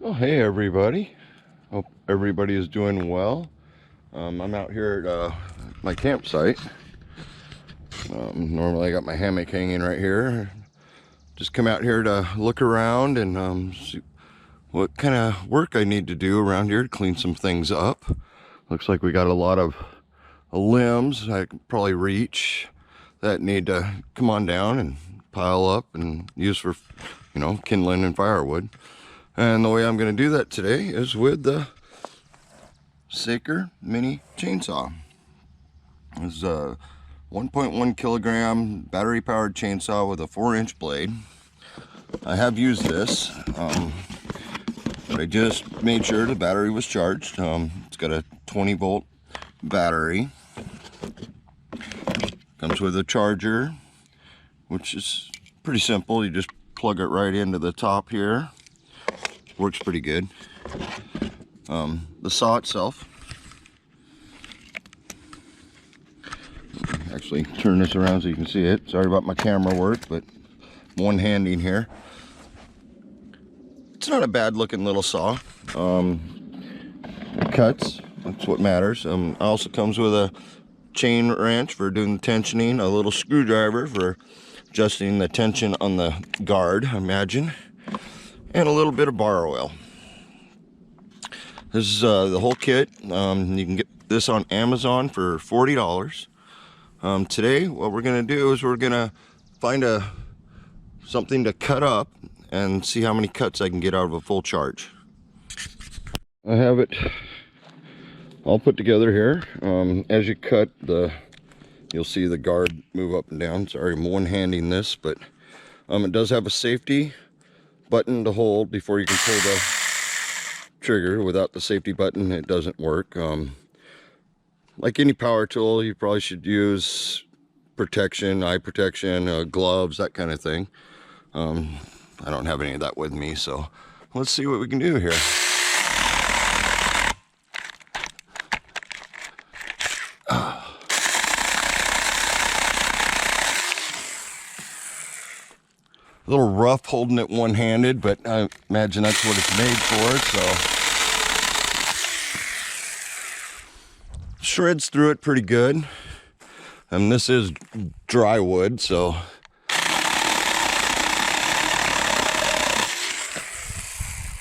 Well, hey everybody. Hope everybody is doing well. I'm out here at my campsite. Normally I got my hammock hanging right here. Just come out here to look around and see what kind of work I need to do around here to clean some things up. Looks like we got a lot of limbs I could probably reach that need to come on down and pile up and use for, kindling and firewood. And the way I'm going to do that today is with the Saker mini chainsaw. It's a 1.1 kilogram battery powered chainsaw with a 4-inch blade. I have used this, but I just made sure the battery was charged. It's got a 20-volt battery. Comes with a charger, which is pretty simple. You just plug it right into the top here. Works pretty good. The saw itself, actually turn this around so you can see it. Sorry about my camera work, but one-handing here. It's not a bad looking little saw. It cuts, that's what matters. It also comes with a chain wrench for doing the tensioning, a little screwdriver for adjusting the tension on the guard, I imagine, and a little bit of bar oil. This is the whole kit. You can get this on Amazon for $40. Today, what we're going to do is we're going to find something to cut up and see how many cuts I can get out of a full charge. I have it all put together here. As you cut, you'll see the guard move up and down. Sorry, I'm one-handing this, but it does have a safety button to hold before you can pull the trigger. Without the safety button, it doesn't work. Like any power tool, you probably should use protection, eye protection, gloves, that kind of thing. I don't have any of that with me, so let's see what we can do here. A little rough holding it one-handed, but I imagine that's what it's made for, so. Shreds through it pretty good. And this is dry wood, so.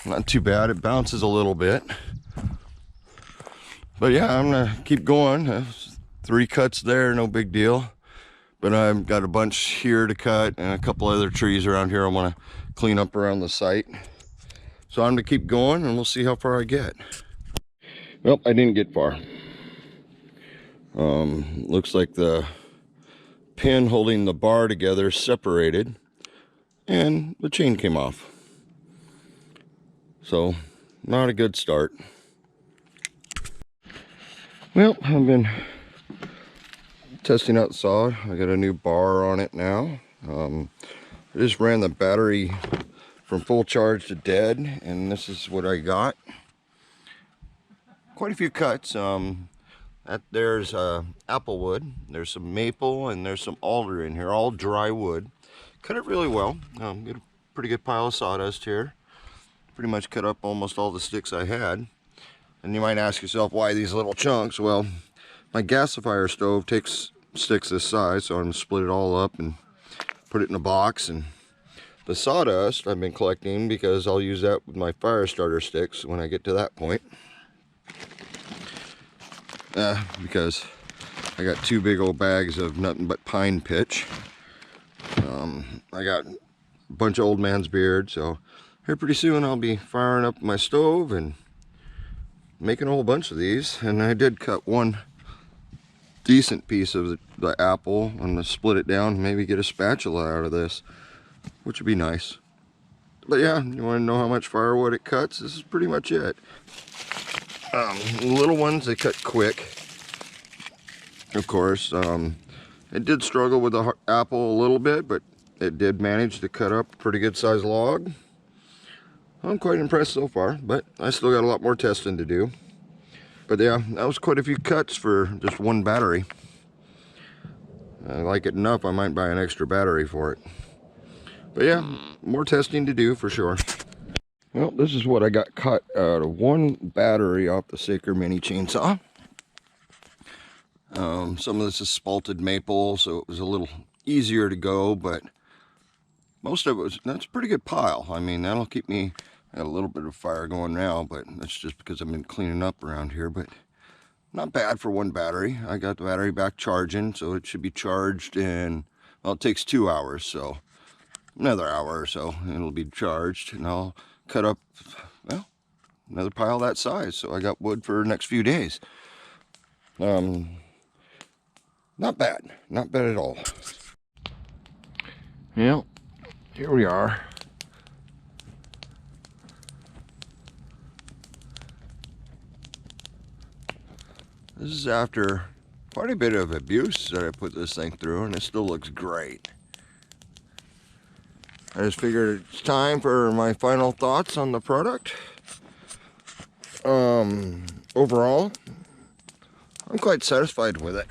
Not too bad, it bounces a little bit. But yeah, I'm gonna keep going. 3 cuts there, no big deal. But I've got a bunch here to cut and a couple other trees around here I want to clean up around the site. So I'm going to keep going and we'll see how far I get. Well, I didn't get far. Looks like the pin holding the bar together separated and the chain came off. So, not a good start. Well, I've been testing out the saw. I got a new bar on it now. I just ran the battery from full charge to dead, and this is what I got. Quite a few cuts. There's apple wood, there's some maple, and there's some alder in here, all dry wood. Cut it really well. Get a pretty good pile of sawdust here. Pretty much cut up almost all the sticks I had. And you might ask yourself, why these little chunks? Well, my gasifier stove takes sticks this size, so I'm going to split it all up and put it in a box. And the sawdust I've been collecting because I'll use that with my fire starter sticks when I get to that point. Because I got 2 big old bags of nothing but pine pitch. I got a bunch of old man's beard, so here pretty soon I'll be firing up my stove and making a whole bunch of these. And I did cut one decent piece of the apple. I'm gonna split it down, maybe get a spatula out of this, which would be nice. But yeah, you want to know how much firewood it cuts? This is pretty much it. Little ones, they cut quick, of course. It did struggle with the apple a little bit, but it did manage to cut up a pretty good sized log. I'm quite impressed so far, but I still got a lot more testing to do. But yeah, that was quite a few cuts for just one battery. I like it enough, I might buy an extra battery for it. But yeah, more testing to do for sure. Well, this is what I got cut out of one battery off the Saker mini chainsaw. Some of this is spalted maple, so it was a little easier to go, but most of it was, that's a pretty good pile. I mean, that'll keep me, I got a little bit of fire going now, but that's just because I've been cleaning up around here, but not bad for one battery. I got the battery back charging, so it should be charged in, well, it takes 2 hours, so another hour or so, and it'll be charged, and I'll cut up, well, another pile that size, so I got wood for the next few days. Not bad at all. Yeah, here we are. This is after quite a bit of abuse that I put this thing through, and it still looks great. I just figured it's time for my final thoughts on the product. Overall, I'm quite satisfied with it.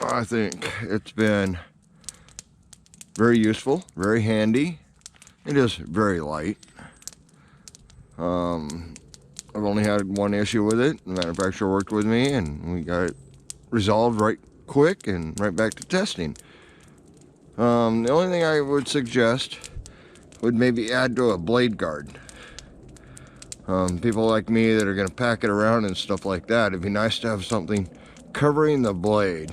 I think it's been very useful, very handy. It is very light. I've only had one issue with it. The manufacturer worked with me and we got it resolved right quick and right back to testing. The only thing I would suggest would maybe add to a blade guard. People like me that are going to pack it around and stuff like that, it'd be nice to have something covering the blade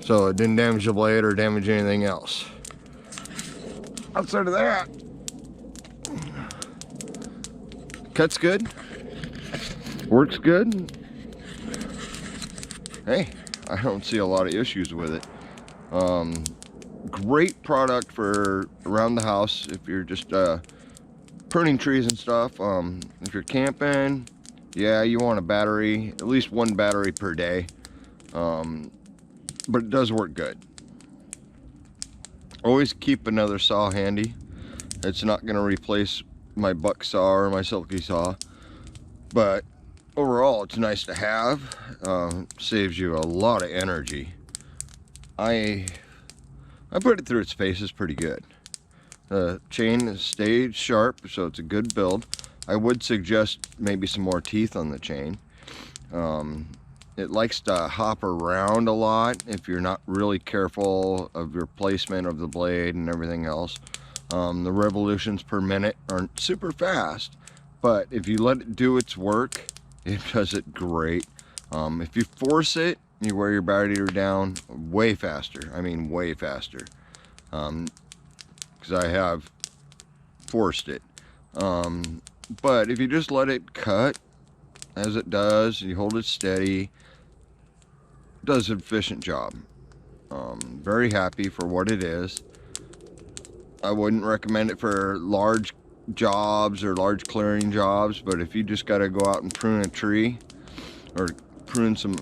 so it didn't damage the blade or damage anything else. Outside of that, cuts good, works good. Hey, I don't see a lot of issues with it. Great product for around the house if you're just pruning trees and stuff. If you're camping, yeah, you want a battery, at least one battery per day. But it does work good. Always keep another saw handy. It's not going to replace my buck saw or my silky saw, but overall it's nice to have. Saves you a lot of energy. I put it through its paces pretty good. The chain stayed sharp, so it's a good build. I would suggest maybe some more teeth on the chain. It likes to hop around a lot if you're not really careful of your placement of the blade and everything else. The revolutions per minute aren't super fast, but if you let it do its work, it does it great. If you force it, you wear your battery down way faster. I mean way faster. Because I have forced it. But if you just let it cut as it does, you hold it steady, it does an efficient job. Very happy for what it is. I wouldn't recommend it for large jobs or large clearing jobs, but if you just got to go out and prune a tree or prune some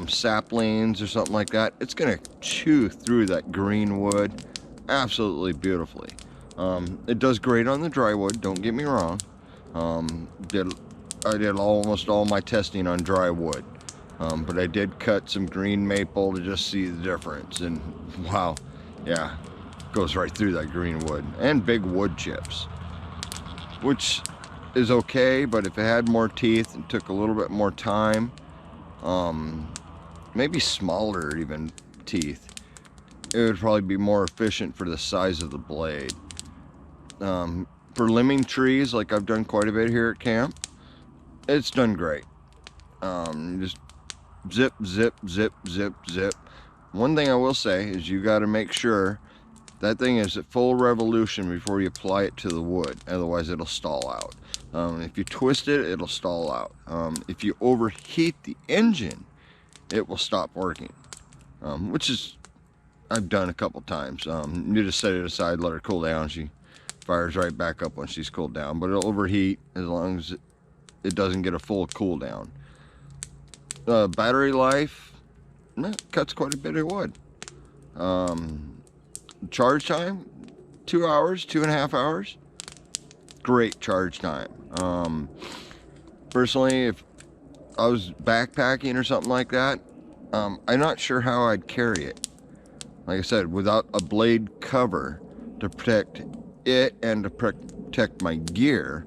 saplings or something like that, it's going to chew through that green wood absolutely beautifully. It does great on the dry wood, don't get me wrong. I did almost all my testing on dry wood, but I did cut some green maple to just see the difference, and wow, yeah, goes right through that green wood. And big wood chips, which is okay, but if it had more teeth and took a little bit more time, maybe smaller even teeth, it would probably be more efficient for the size of the blade. For limbing trees, like I've done quite a bit here at camp, it's done great. Just zip, zip, zip, zip, zip. One thing I will say is you got to make sure that thing is at full revolution before you apply it to the wood, otherwise it'll stall out. If you twist it, it'll stall out. If you overheat the engine, it will stop working, which is I've done a couple times. You just set it aside, let her cool down. She fires right back up when she's cooled down, but it'll overheat as long as it doesn't get a full cool down. Battery life, cuts quite a bit of wood. Charge time, 2 hours, 2.5 hours. Great charge time. Personally, if I was backpacking or something like that, I'm not sure how I'd carry it. Like I said, without a blade cover to protect it and to protect my gear,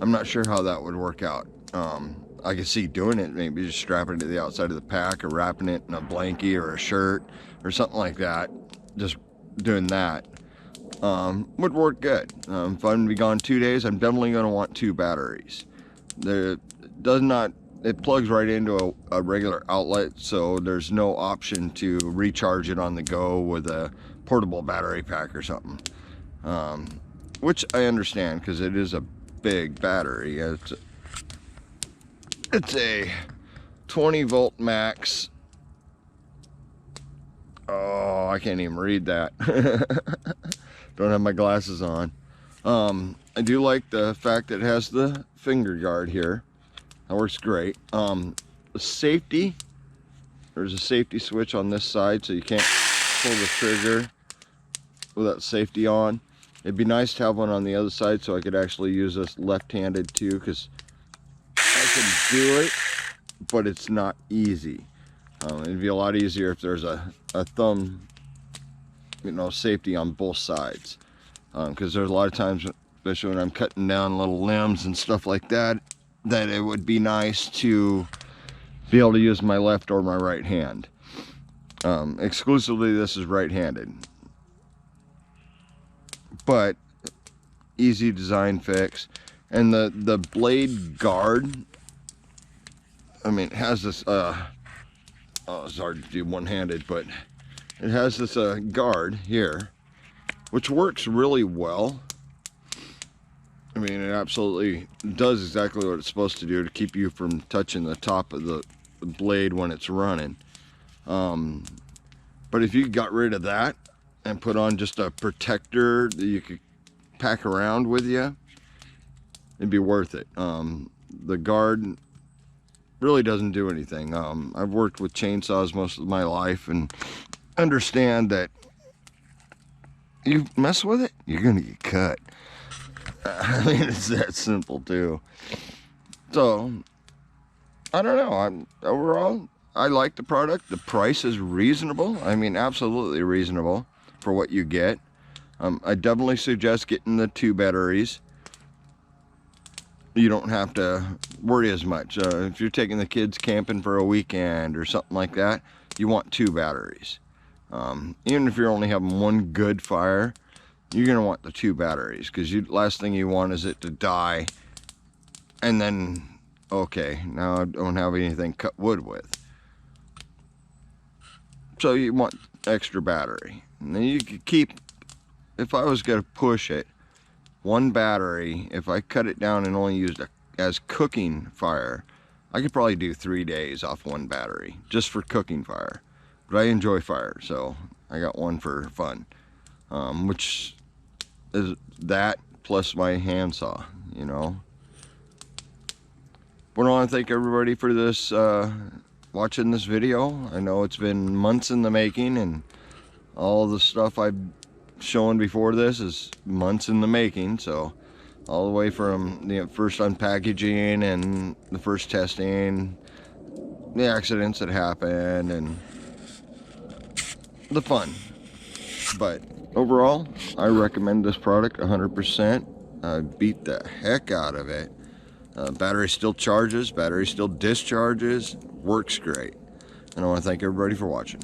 I'm not sure how that would work out. I could see doing it, maybe just strapping it to the outside of the pack or wrapping it in a blankie or a shirt or something like that. Just doing that would work good. If I'm going to be gone 2 days, I'm definitely going to want 2 batteries. It plugs right into a regular outlet, so there's no option to recharge it on the go with a portable battery pack or something. Which I understand, because it is a big battery. It's a 20 volt max. Oh, I can't even read that. Don't have my glasses on. I do like the fact that it has the finger guard here. That works great. The safety, there's a safety switch on this side, so you can't pull the trigger without safety on. It'd be nice to have one on the other side so I could actually use this left-handed too, because I can do it, but it's not easy. It'd be a lot easier if there's a thumb, safety on both sides. Because there's a lot of times, especially when I'm cutting down little limbs and stuff like that, that it would be nice to be able to use my left or my right hand. Exclusively, this is right-handed. But easy design fix. And the blade guard, I mean, it has this, it's hard to do one-handed, but it has this guard here, which works really well. I mean, it absolutely does exactly what it's supposed to do to keep you from touching the top of the blade when it's running. But if you got rid of that and put on just a protector that you could pack around with you, it'd be worth it. The guard really doesn't do anything. I've worked with chainsaws most of my life and understand that you mess with it, you're gonna get cut. I mean, it's that simple too. So, I don't know. Overall, I like the product. The price is reasonable. I mean, absolutely reasonable for what you get. I definitely suggest getting the 2 batteries. You don't have to worry as much. If you're taking the kids camping for a weekend or something like that, you want 2 batteries. Even if you're only having one good fire, you're gonna want the 2 batteries, because last thing you want is it to die and then, okay, now I don't have anything to cut wood with. So you want extra battery. And then you could keep, if I was gonna push it, 1 battery, if I cut it down and only used it as cooking fire, I could probably do 3 days off 1 battery, just for cooking fire. But I enjoy fire, so I got 1 for fun. Which is that plus my handsaw, But I want to thank everybody for this, watching this video. I know it's been months in the making, and all the stuff I've shown before this is months in the making. So all the way from the first unpackaging and the first testing, the accidents that happened, and the fun. But overall, I recommend this product 100%. I beat the heck out of it. Battery still charges, battery still discharges, works great. And I want to thank everybody for watching.